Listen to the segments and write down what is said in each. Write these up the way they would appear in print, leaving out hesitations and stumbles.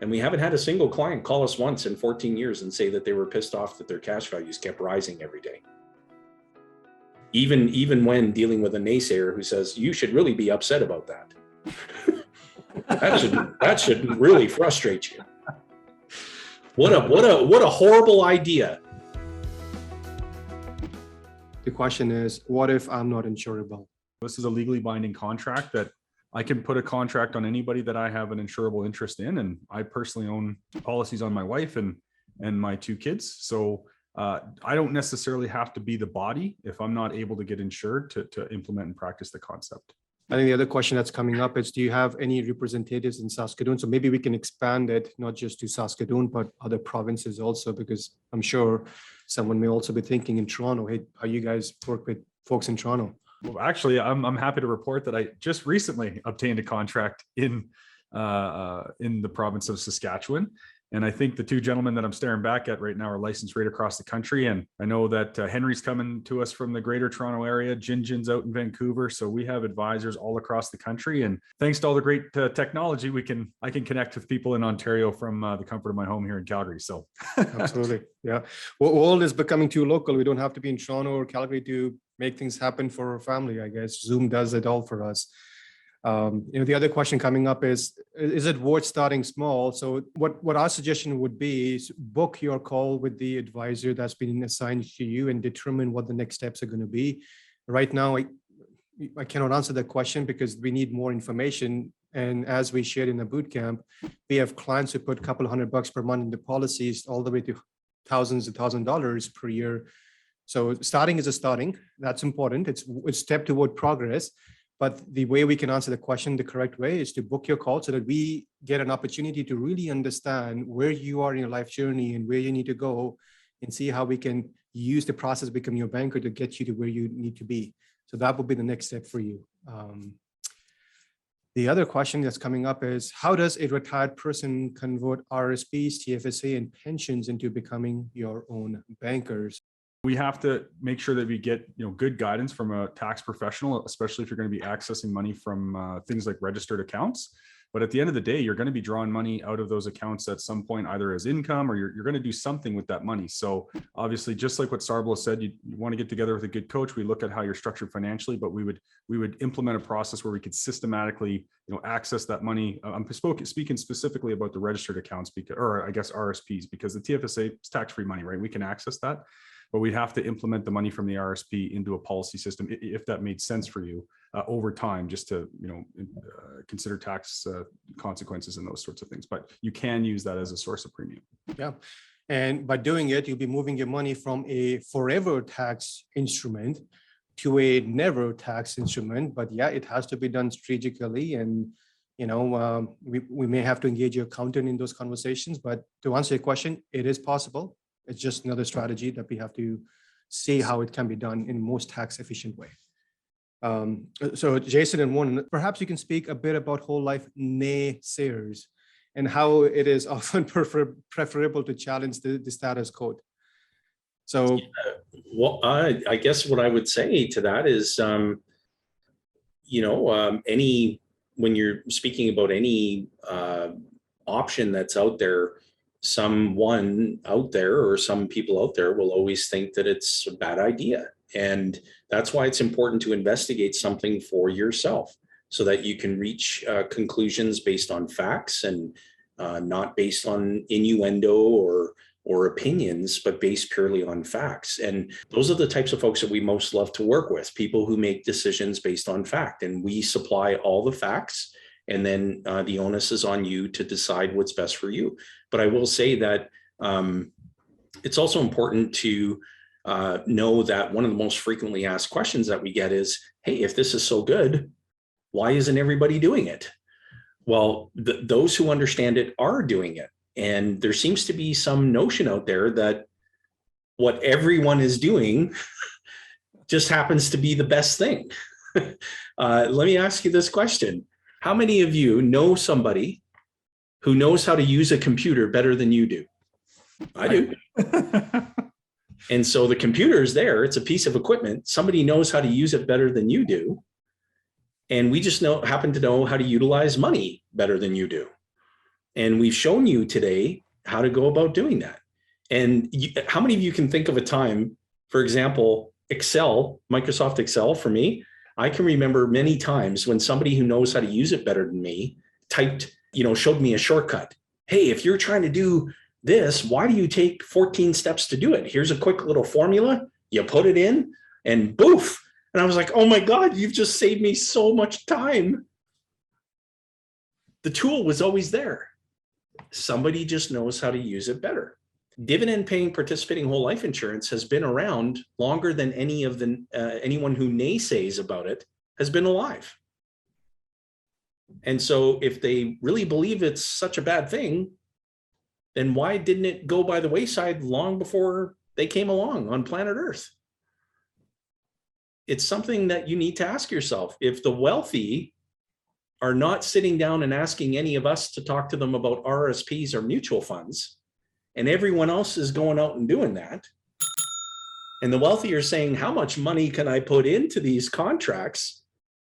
And we haven't had a single client call us once in 14 years and say that they were pissed off that their cash values kept rising every day. Even when dealing with a naysayer who says, you should really be upset about that. that should really frustrate you. What a horrible idea. The question is, what if I'm not insurable? This is a legally binding contract that I can put a contract on anybody that I have an insurable interest in. And I personally own policies on my wife and my 2 kids. So I don't necessarily have to be the body if I'm not able to get insured to implement and practice the concept. I think the other question that's coming up is, do you have any representatives in Saskatoon? So maybe we can expand it, not just to Saskatoon, but other provinces also, because I'm sure someone may also be thinking in Toronto, hey, how you guys work with folks in Toronto? Well, actually, I'm happy to report that I just recently obtained a contract in the province of Saskatchewan. And I think the 2 gentlemen that I'm staring back at right now are licensed right across the country. And I know that Henry's coming to us from the greater Toronto area. Jin's out in Vancouver. So we have advisors all across the country. And thanks to all the great technology, I can connect with people in Ontario from the comfort of my home here in Calgary. So absolutely. Yeah. Well, world is becoming too local. We don't have to be in Toronto or Calgary to make things happen for our family. I guess Zoom does it all for us. The other question coming up is it worth starting small? So what our suggestion would be is book your call with the advisor that's been assigned to you and determine what the next steps are going to be. Right now, I cannot answer that question because we need more information. And as we shared in the bootcamp, we have clients who put a couple $100 per month into policies all the way to thousands of $1,000 per year. So starting is a starting. That's important. It's a step toward progress. But the way we can answer the question the correct way is to book your call so that we get an opportunity to really understand where you are in your life journey and where you need to go, and see how we can use the process of becoming your banker to get you to where you need to be. So that will be the next step for you. The other question that's coming up is, how does a retired person convert RRSPs, TFSA, and pensions into becoming your own bankers? We have to make sure that we get good guidance from a tax professional, especially if you're going to be accessing money from things like registered accounts. But at the end of the day, you're going to be drawing money out of those accounts at some point, either as income or you're going to do something with that money. So obviously, just like what Sarbloh said, you want to get together with a good coach. We look at how you're structured financially, but we would implement a process where we could systematically access that money. I'm speaking specifically about the registered accounts, or I guess RSPs, because the TFSA is tax-free money, right? We can access that. But we'd have to implement the money from the RSP into a policy system, if that made sense for you over time, just to consider tax consequences and those sorts of things. But you can use that as a source of premium. Yeah, and by doing it, you'll be moving your money from a forever tax instrument to a never tax instrument. But yeah, it has to be done strategically, and we may have to engage your accountant in those conversations. But to answer your question, it is possible. It's just another strategy that we have to see how it can be done in the most tax efficient way. So Jayson and Vern, perhaps you can speak a bit about whole life naysayers and how it is often preferable to challenge the status quo. So, well, I guess what I would say to that is, when you're speaking about any option that's out there, someone out there or some people out there will always think that it's a bad idea. And that's why it's important to investigate something for yourself so that you can reach conclusions based on facts and not based on innuendo or opinions, but based purely on facts. And those are the types of folks that we most love to work with, people who make decisions based on fact. And we supply all the facts, and then the onus is on you to decide what's best for you. But I will say that it's also important to know that one of the most frequently asked questions that we get is, hey, if this is so good, why isn't everybody doing it? Well, those who understand it are doing it. And there seems to be some notion out there that what everyone is doing just happens to be the best thing. Let me ask you this question. How many of you know somebody who knows how to use a computer better than you do? I do. And so the computer is there. It's a piece of equipment. Somebody knows how to use it better than you do. And we just happen to know how to utilize money better than you do. And we've shown you today how to go about doing that. And how many of you can think of a time, for example, Excel, Microsoft Excel for me, I can remember many times when somebody who knows how to use it better than me typed, showed me a shortcut. Hey, if you're trying to do this, why do you take 14 steps to do it? Here's a quick little formula. You put it in and boof. And I was like, oh my God, you've just saved me so much time. The tool was always there. Somebody just knows how to use it better. Dividend paying participating whole life insurance has been around longer than anyone who naysays about it has been alive. And so if they really believe it's such a bad thing, then why didn't it go by the wayside long before they came along on planet Earth? It's something that you need to ask yourself. If the wealthy are not sitting down and asking any of us to talk to them about RRSPs or mutual funds, and everyone else is going out and doing that, and the wealthy are saying, how much money can I put into these contracts?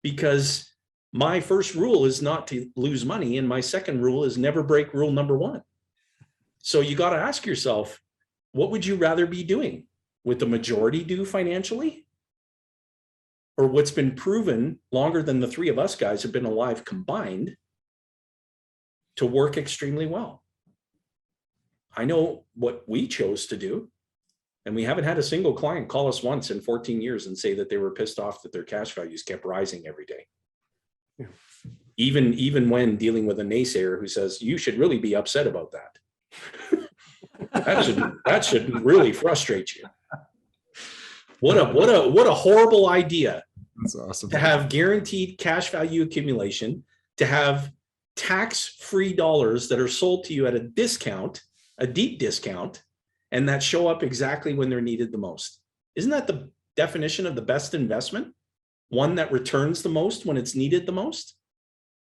Because my first rule is not to lose money, and my second rule is never break rule number 1. So you got to ask yourself, what would you rather be doing? Would the majority do financially? Or what's been proven longer than the 3 of us guys have been alive combined to work extremely well? I know what we chose to do, and we haven't had a single client call us once in 14 years and say that they were pissed off that their cash values kept rising every day. Yeah. Even when dealing with a naysayer who says, you should really be upset about that. that should really frustrate you. What a horrible idea. That's awesome. To have guaranteed cash value accumulation, to have tax-free dollars that are sold to you at a discount, a deep discount, and that show up exactly when they're needed the most. Isn't that the definition of the best investment? One that returns the most when it's needed the most?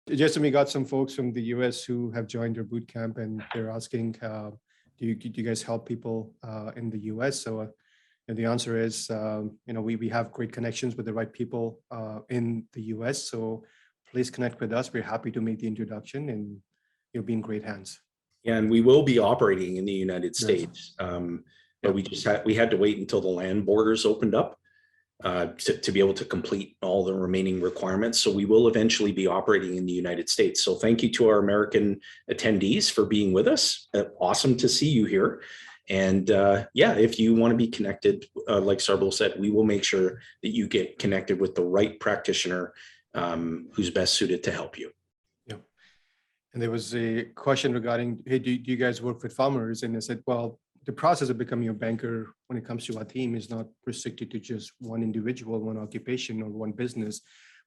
Jayson, we got some folks from the US who have joined your boot camp, and they're asking, do you guys help people in the US? So and the answer is, we have great connections with the right people in the US. So please connect with us. We're happy to make the introduction, and you'll be in great hands. Yeah, and we will be operating in the United States. But we had to wait until the land borders opened up to be able to complete all the remaining requirements. So we will eventually be operating in the United States. So thank you to our American attendees for being with us. Awesome to see you here. And if you want to be connected, like Sarbloh said, we will make sure that you get connected with the right practitioner who's best suited to help you. Yeah. And there was a question regarding, hey, do you guys work with farmers? And I said, well, the process of becoming a banker when it comes to our team is not restricted to just one individual, one occupation, or one business.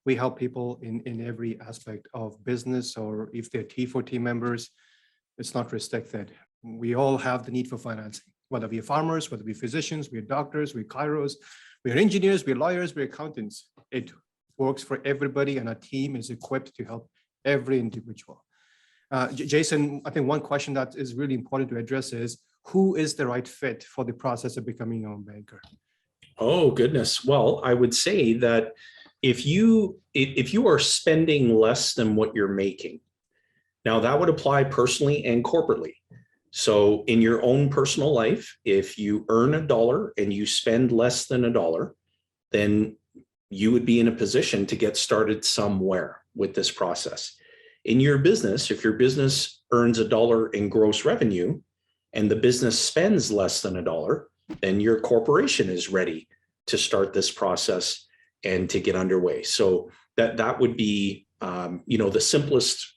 We help people in every aspect of business, or if they're T4 team members, it's not restricted. We all have the need for financing, whether we're farmers, whether we're physicians, we're doctors, we're chiros, we're engineers, we're lawyers, we're accountants. It works for everybody, and our team is equipped to help every individual. Jayson, I think one question that is really important to address is, who is the right fit for the process of becoming your own banker? Oh, goodness. Well, I would say that if you are spending less than what you're making, now that would apply personally and corporately. So in your own personal life, if you earn $1 and you spend less than $1, then you would be in a position to get started somewhere with this process. In your business, if your business earns $1 in gross revenue and the business spends less than $1, then your corporation is ready to start this process and to get underway. So that would be the simplest,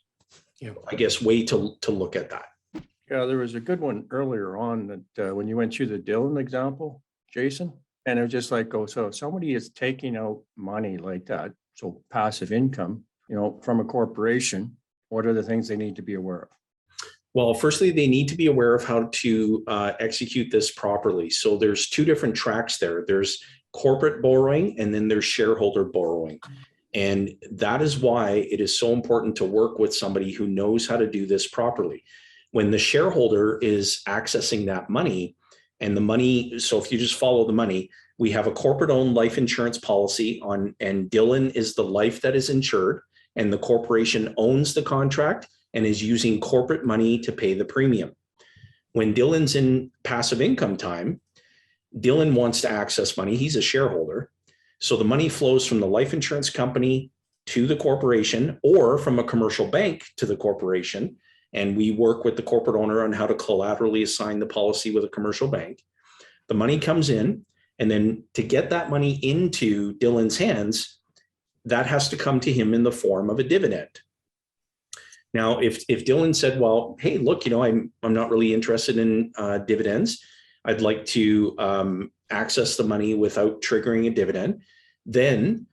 I guess, way to look at that. Yeah, there was a good one earlier on that when you went through the Dylan example, Jayson, and it was just like, so if somebody is taking out money like that, so passive income, from a corporation, what are the things they need to be aware of? Well, firstly, they need to be aware of how to execute this properly. So there's 2 different tracks there. There's corporate borrowing, and then there's shareholder borrowing. And that is why it is so important to work with somebody who knows how to do this properly. When the shareholder is accessing that money, and the money, so if you just follow the money, we have a corporate-owned life insurance policy on, and Dylan is the life that is insured, and the corporation owns the contract, and is using corporate money to pay the premium. When Dylan's in passive income time, Dylan wants to access money. He's a shareholder. So the money flows from the life insurance company to the corporation, or from a commercial bank to the corporation. And we work with the corporate owner on how to collaterally assign the policy with a commercial bank. The money comes in, and then to get that money into Dylan's hands, that has to come to him in the form of a dividend. Now, if Dylan said, well, hey, look, you know, I'm not really interested in dividends. I'd like to access the money without triggering a dividend, then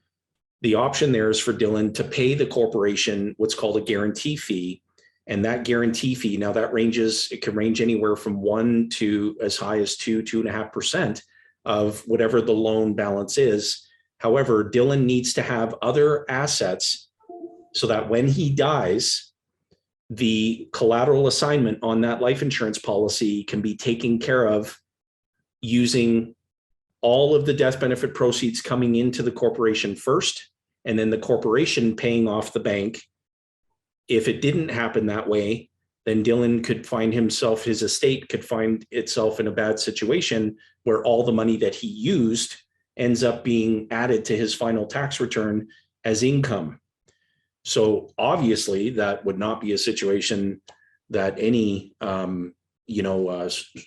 the option there is for Dylan to pay the corporation what's called a guarantee fee. And that guarantee fee, now that ranges, it can range anywhere from 1 to as high as 2.5% of whatever the loan balance is. However, Dylan needs to have other assets so that when he dies, the collateral assignment on that life insurance policy can be taken care of using all of the death benefit proceeds coming into the corporation first, and then the corporation paying off the bank. If it didn't happen that way, then Dylan could find himself, his estate could find itself in a bad situation where all the money that he used ends up being added to his final tax return as income. So obviously that would not be a situation that any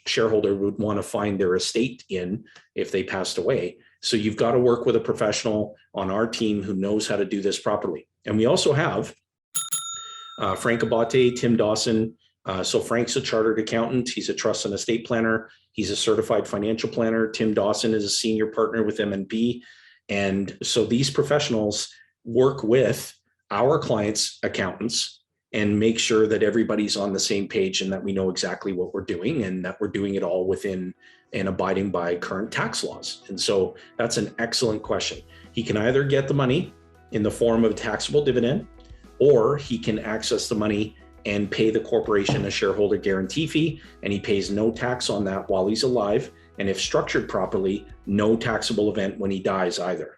shareholder would want to find their estate in if they passed away. So you've got to work with a professional on our team who knows how to do this properly. And we also have Frank Abate, Tim Dawson. So Frank's a chartered accountant. He's a trust and estate planner. He's a certified financial planner. Tim Dawson is a senior partner with MNP. And so these professionals work with our clients' accountants and make sure that everybody's on the same page and that we know exactly what we're doing and that we're doing it all within and abiding by current tax laws. And so that's an excellent question. He can either get the money in the form of a taxable dividend, or he can access the money and pay the corporation a shareholder guarantee fee, and he pays no tax on that while he's alive. And if structured properly, no taxable event when he dies either.